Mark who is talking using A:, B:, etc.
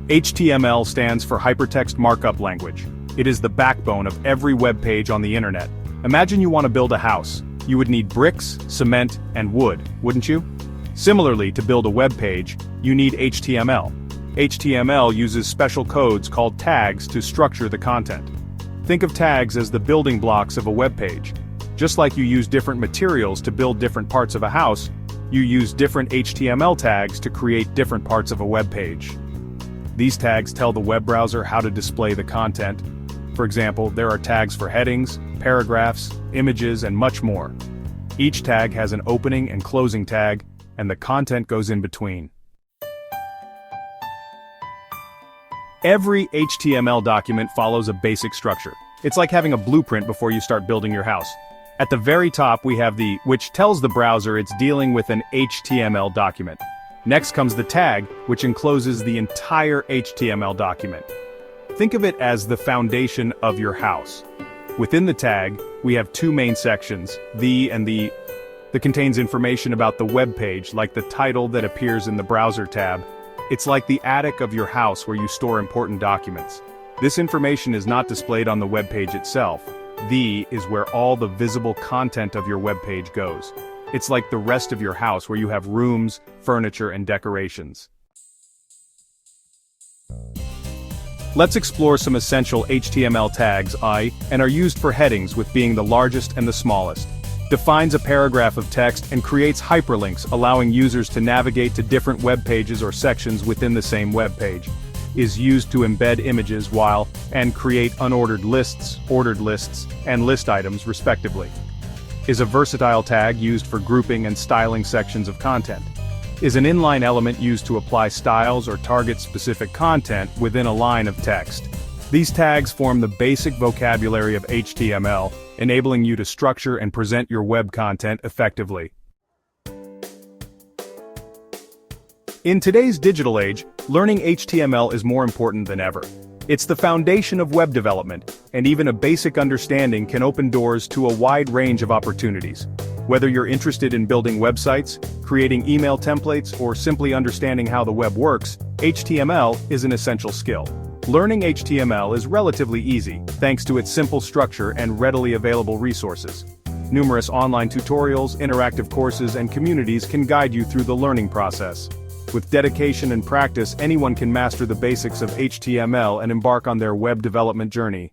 A: HTML stands for Hypertext Markup Language. It is the backbone of every web page on the internet. Imagine you want to build a house. You would need bricks, cement, and wood, wouldn't you? Similarly, to build a web page, you need HTML. HTML uses special codes called tags to structure the content. Think of tags as the building blocks of a web page. Just like you use different materials to build different parts of a house, you use different HTML tags to create different parts of a web page. These tags tell the web browser how to display the content. For example, there are tags for headings, paragraphs, images, and much more. Each tag has an opening and closing tag, and the content goes in between. Every HTML document follows a basic structure. It's like having a blueprint before you start building your house. At the very top we have the, which tells the browser it's dealing with an HTML document. Next comes the tag, which encloses the entire HTML document. Think of it as the foundation of your house. Within the tag, we have two main sections, the and the, that contains information about the web page, like the title that appears in the browser tab. It's like the attic of your house where you store important documents. This information is not displayed on the web page itself. The is where all the visible content of your web page goes. It's like the rest of your house where you have rooms, furniture, and decorations. Let's explore some essential HTML tags and are used for headings, with being the largest and the smallest. Defines a paragraph of text and creates hyperlinks, allowing users to navigate to different web pages or sections within the same web page. Is used to embed images and create unordered lists, ordered lists, and list items respectively. Is a versatile tag used for grouping and styling sections of content. Is an inline element used to apply styles or target specific content within a line of text. These tags form the basic vocabulary of HTML, enabling you to structure and present your web content effectively. In today's digital age, learning HTML is more important than ever. It's the foundation of web development, and even a basic understanding can open doors to a wide range of opportunities. Whether you're interested in building websites, creating email templates, or simply understanding how the web works, HTML is an essential skill. Learning HTML is relatively easy, thanks to its simple structure and readily available resources. Numerous online tutorials, interactive courses, and communities can guide you through the learning process. With dedication and practice, anyone can master the basics of HTML and embark on their web development journey.